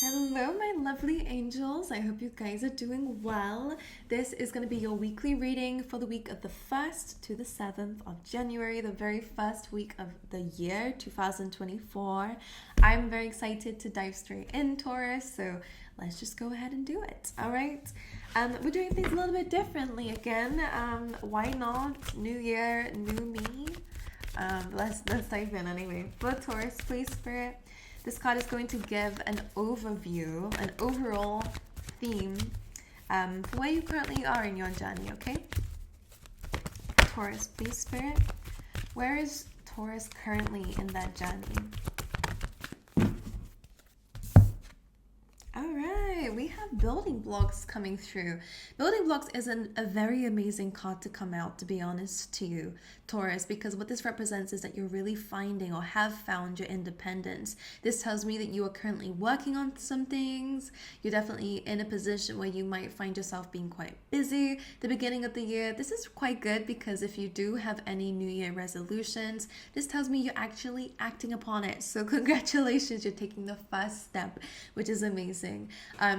Hello, my lovely angels. I hope you guys are doing well. This is going to be your weekly reading for the week of the 1st to the 7th of January, the very first week of the year 2024. I'm very excited to dive straight in, Taurus, so let's just go ahead and do it. All right. We're doing things a little bit differently again. Why not? New year, new me. Let's dive in anyway. For Taurus, please, Spirit. This card is going to give an overview, an overall theme for where you currently are in your journey, okay? Taurus, please, Spirit. Where is Taurus currently in that journey? All right, we have building blocks coming through. Building blocks is a very amazing card to come out, to be honest to you, Taurus, because what this represents is that you're really finding or have found your independence. This tells me that you are currently working on some things. You're definitely in a position where you might find yourself being quite busy the beginning of the year. This is quite good because if you do have any New Year resolutions, this tells me you're actually acting upon it. So congratulations, you're taking the first step, which is amazing.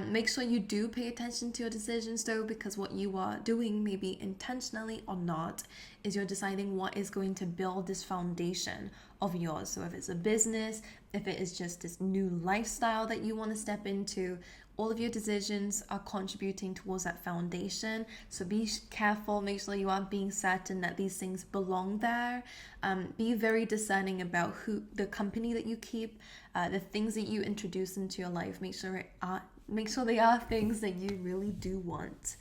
Make sure you do pay attention to your decisions though, because what you are doing, maybe intentionally or not, is you're deciding what is going to build this foundation of yours. So if it's a business, if it is just this new lifestyle that you want to step into, all of your decisions are contributing towards that foundation. So be careful, make sure you are being certain that these things belong there. Be very discerning about the company that you keep, the things that you introduce into your life. Make sure they are things that you really do want.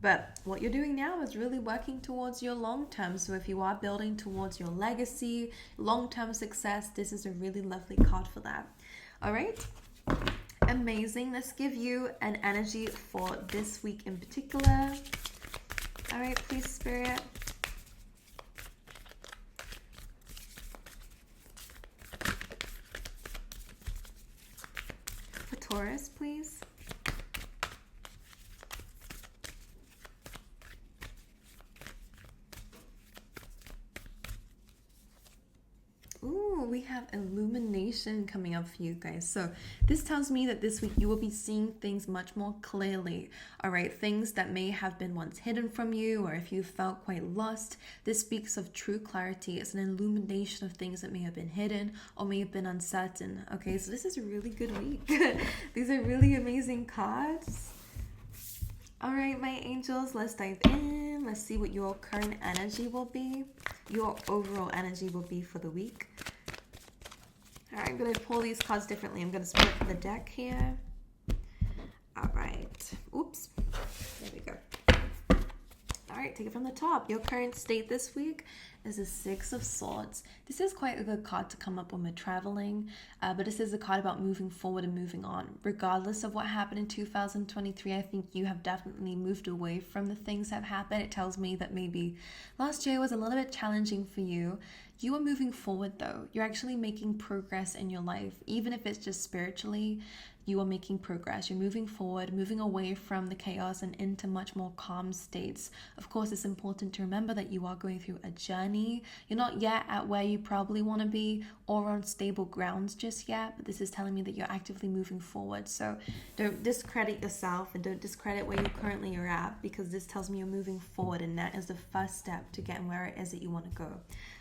But what you're doing now is really working towards your long term. So if you are building towards your legacy, long-term success, this is a really lovely card for that. All right. Amazing. Let's give you an energy for this week in particular. All right, please, Spirit. For Taurus, please. Ooh, we have illumination coming up for you guys. So this tells me that this week you will be seeing things much more clearly. All right, things that may have been once hidden from you, or if you felt quite lost, this speaks of true clarity. It's an illumination of things that may have been hidden or may have been uncertain. Okay, so this is a really good week. These are really amazing cards. All right, my angels, let's dive in. Let's see what your current energy will be. Your overall energy will be for the week. All right, I'm going to pull these cards differently. I'm going to split the deck here. All right. Oops. There we go. All right, take it from the top. Your current state this week is a Six of Swords. This is quite a good card to come up when we're traveling, but this is a card about moving forward and moving on. Regardless of what happened in 2023, I think you have definitely moved away from the things that have happened. It tells me that maybe last year was a little bit challenging for you. You are moving forward though. You're actually making progress in your life, even if it's just spiritually. You are making progress. You're moving forward, moving away from the chaos and into much more calm states. Of course, it's important to remember that you are going through a journey. You're not yet at where you probably want to be or on stable grounds just yet, but this is telling me that you're actively moving forward. So don't discredit yourself and don't discredit where you currently are at, because this tells me you're moving forward and that is the first step to getting where it is that you want to go.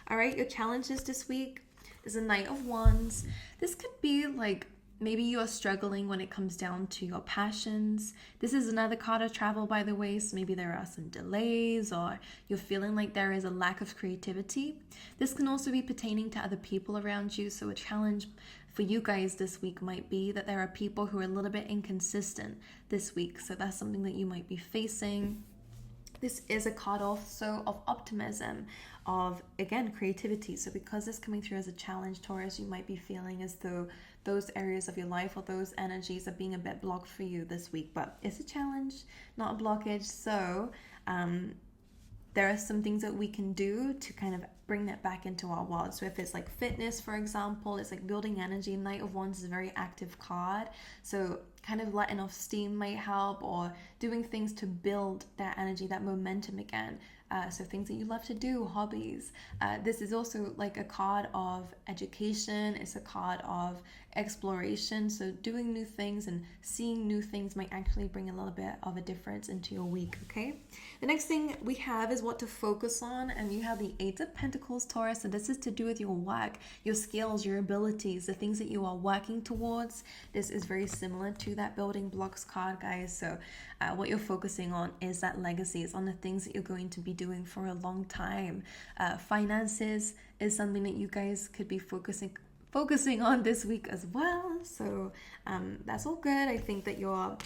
All right, your challenges this week is a Knight of Wands. This could be like maybe you are struggling when it comes down to your passions. This is another card of travel, by the way, so maybe there are some delays or you're feeling like there is a lack of creativity. This can also be pertaining to other people around you, so a challenge for you guys this week might be that there are people who are a little bit inconsistent this week, so that's something that you might be facing. This is a card also of optimism, of, again, creativity. So because it's coming through as a challenge, Taurus, you might be feeling as though those areas of your life or those energies are being a bit blocked for you this week. But it's a challenge, not a blockage. So there are some things that we can do to kind of bring that back into our world. So if it's like fitness, for example, it's like building energy. Knight of Wands is a very active card. So kind of letting off steam might help, or doing things to build that energy, that momentum again. So things that you love to do, hobbies. This is also like a card of education. It's a card of exploration. So doing new things and seeing new things might actually bring a little bit of a difference into your week, okay? The next thing we have is what to focus on, and you have the Eight of Pentacles, Taurus. So this is to do with your work, your skills, your abilities, the things that you are working towards. This is very similar to that building blocks card, guys. So what you're focusing on is that legacy. It's on the things that you're going to be doing for a long time. Finances is something that you guys could be focusing on this week as well. So that's all good. I think that your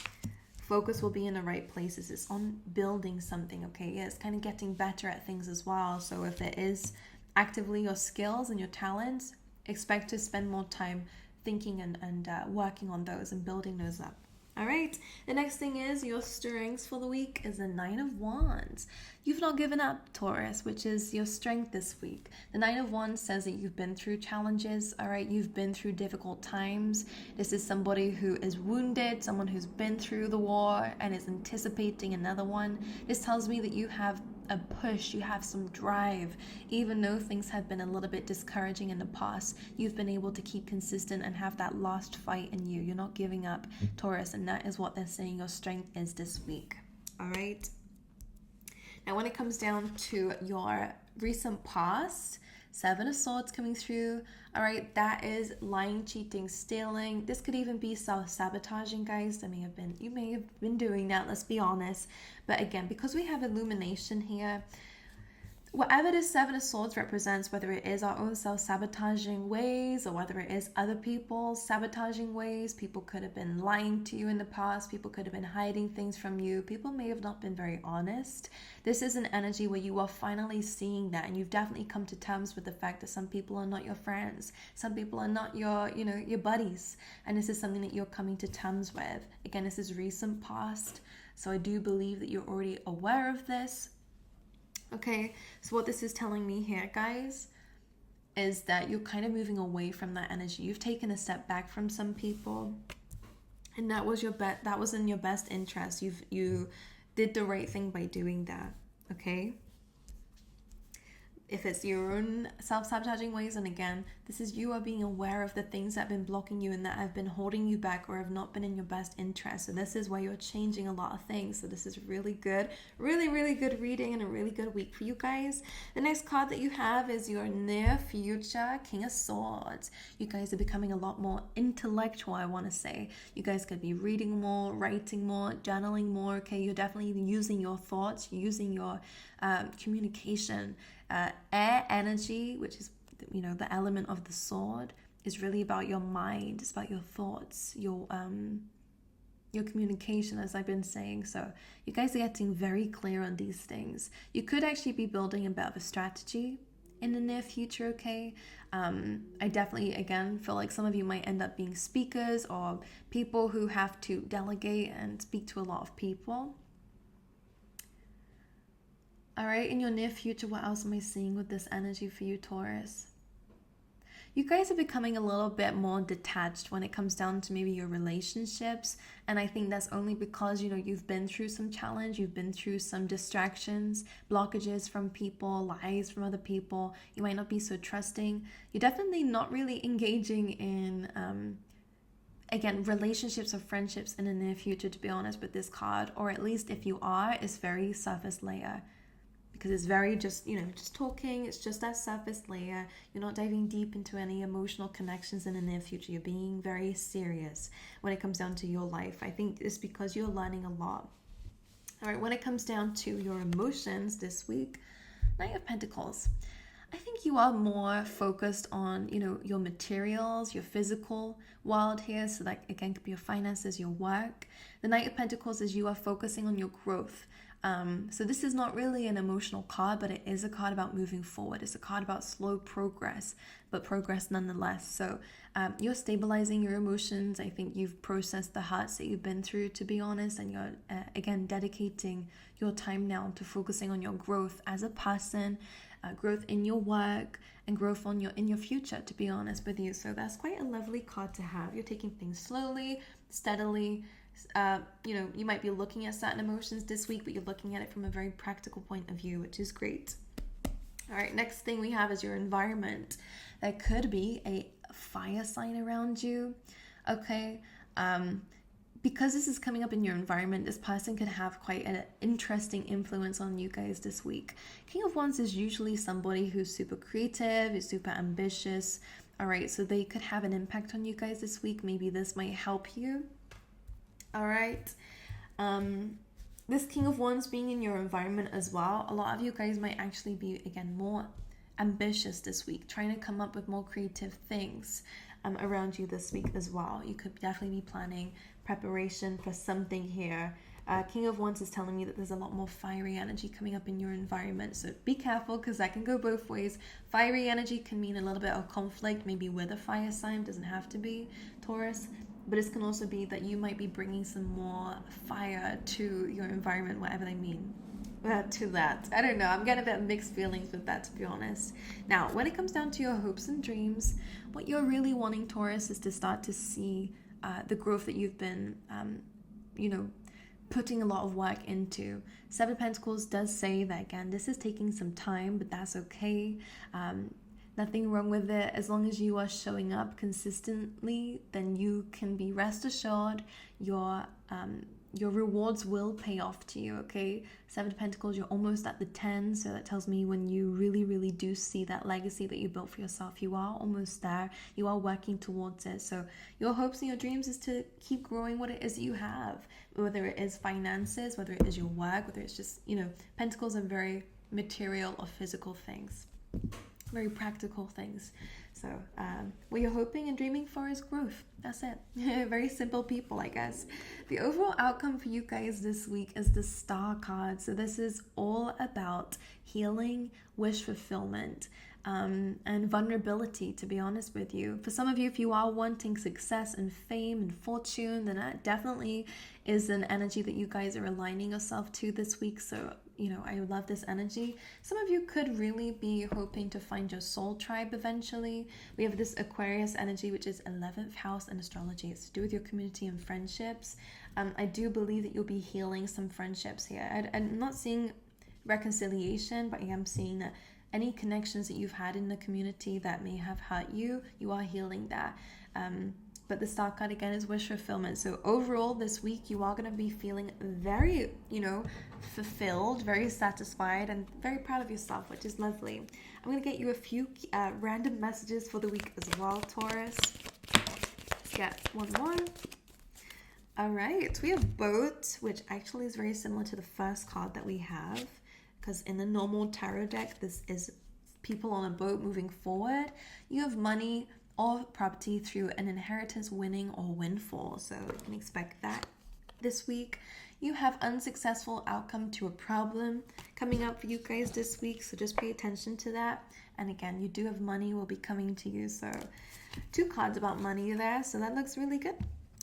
focus will be in the right places. It's on building something, okay? Yeah, it's kind of getting better at things as well. So if it is actively your skills and your talents, expect to spend more time thinking and working on those and building those up. All right, the next thing is your strengths for the week is the Nine of Wands. You've not given up, Taurus, which is your strength this week. The Nine of Wands says that you've been through challenges, all right? You've been through difficult times. This is somebody who is wounded, someone who's been through the war and is anticipating another one. This tells me that you have a push, you have some drive. Even though things have been a little bit discouraging in the past, you've been able to keep consistent and have that last fight in you. You're not giving up, Taurus, and that is what they're saying your strength is this week. All right. Now, when it comes down to your recent past, Seven of Swords coming through. All right, that is lying, cheating, stealing. This could even be self-sabotaging, guys. You may have been doing that, let's be honest. But again, because we have illumination here, whatever this Seven of Swords represents, whether it is our own self-sabotaging ways or whether it is other people's sabotaging ways, people could have been lying to you in the past, people could have been hiding things from you, people may have not been very honest. This is an energy where you are finally seeing that, and you've definitely come to terms with the fact that some people are not your friends, some people are not your buddies, and this is something that you're coming to terms with. Again, this is recent past, so I do believe that you're already aware of this. Okay, so what this is telling me here, guys, is that you're kind of moving away from that energy. You've taken a step back from some people, and that was that was in your best interest. You did the right thing by doing that, okay? If it's your own self-sabotaging ways, and again, this is you are being aware of the things that have been blocking you and that have been holding you back or have not been in your best interest. So this is where you're changing a lot of things. So this is really good, really, really good reading and a really good week for you guys. The next card that you have is your near future King of Swords. You guys are becoming a lot more intellectual, I want to say. You guys could be reading more, writing more, journaling more, okay? You're definitely using your thoughts, using your communication. Air energy, which is the element of the sword, is really about your mind. It's about your thoughts, your communication, as I've been saying. So you guys are getting very clear on these things. You could actually be building a bit of a strategy in the near future, okay? I definitely, again, feel like some of you might end up being speakers or people who have to delegate and speak to a lot of people. All right, in your near future, what else am I seeing with this energy for you, Taurus? You guys are becoming a little bit more detached when it comes down to maybe your relationships. And I think that's only because, you've been through some challenge, you've been through some distractions, blockages from people, lies from other people. You might not be so trusting. You're definitely not really engaging in, again, relationships or friendships in the near future, to be honest, with this card. Or at least if you are, it's very surface layer. Because it's very just talking. It's just that surface layer. You're not diving deep into any emotional connections in the near future. You're being very serious when it comes down to your life. I think it's because you're learning a lot. All right, when it comes down to your emotions this week, Knight of Pentacles. I think you are more focused on, your materials, your physical world here. So that, again, could be your finances, your work. The Knight of Pentacles is you are focusing on your growth. So this is not really an emotional card, but it is a card about moving forward. It's a card about slow progress, but progress nonetheless. So you're stabilizing your emotions. I think you've processed the hurts that you've been through, to be honest, and you're, again, dedicating your time now to focusing on your growth as a person, growth in your work, and growth in your future, to be honest with you. So that's quite a lovely card to have. You're taking things slowly, steadily. You might be looking at certain emotions this week, but you're looking at it from a very practical point of view, which is great. All right, next thing we have is your environment. That could be a fire sign around you, okay? Because this is coming up in your environment, this person could have quite an interesting influence on you guys this week. King of Wands is usually somebody who's super creative, is super ambitious, all right? So they could have an impact on you guys this week. Maybe this might help you, all right? This King of Wands being in your environment as well, a lot of you guys might actually be, again, more ambitious this week, trying to come up with more creative things around you this week as well. You could definitely be planning preparation for something here. King of Wands is telling me that there's a lot more fiery energy coming up in your environment, so be careful because that can go both ways. Fiery energy can mean a little bit of conflict, maybe with a fire sign, doesn't have to be Taurus, but it can also be that you might be bringing some more fire to your environment, whatever they mean to that. I don't know, I'm getting a bit of mixed feelings with that, to be honest. Now, when it comes down to your hopes and dreams, what you're really wanting, Taurus, is to start to see the growth that you've been, putting a lot of work into. Seven of Pentacles does say that, again, this is taking some time, but that's okay. Nothing wrong with it. As long as you are showing up consistently, then you can be rest assured your rewards will pay off to you, okay? Seven of Pentacles, you're almost at the 10, so that tells me when you really, really do see that legacy that you built for yourself, you are almost there. You are working towards it. So your hopes and your dreams is to keep growing what it is that you have, whether it is finances, whether it is your work, whether it's just, Pentacles are very material or physical things, very practical things. So what you're hoping and dreaming for is growth. That's it. Very simple people, I guess. The overall outcome for you guys this week is the Star card. So this is all about healing, wish fulfillment, and vulnerability, to be honest with you. For some of you, if you are wanting success and fame and fortune, then that definitely is an energy that you guys are aligning yourself to this week. So I love this energy. Some of you could really be hoping to find your soul tribe eventually. We have this Aquarius energy, which is 11th house in astrology. It's to do with your community and friendships. I do believe that you'll be healing some friendships here. I'm not seeing reconciliation, but I am seeing that any connections that you've had in the community that may have hurt you, you are healing that. But the Star card again is wish fulfillment. So overall this week you are going to be feeling very, fulfilled, very satisfied, and very proud of yourself, which is lovely. I'm going to get you a few random messages for the week as well, Taurus. Let's get one more. All right, we have Boat, which actually is very similar to the first card that we have, because in the normal tarot deck, this is people on a boat moving forward. You have money or property through an inheritance, winning or windfall. So you can expect that this week. You have unsuccessful outcome to a problem coming up for you guys this week. So just pay attention to that. And again, you do have money will be coming to you. So 2 cards about money there. So that looks really good.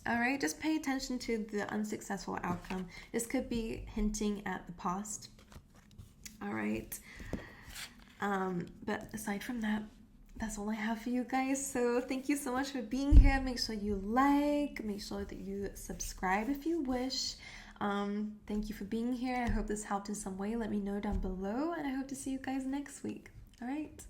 All right, just pay attention to the unsuccessful outcome. This could be hinting at the past. All right. But aside from that, that's all I have for you guys. So thank you so much for being here. Make sure you like, make sure that you subscribe if you wish. Thank you for being here. I hope this helped in some way. Let me know down below, and I hope to see you guys next week. All right.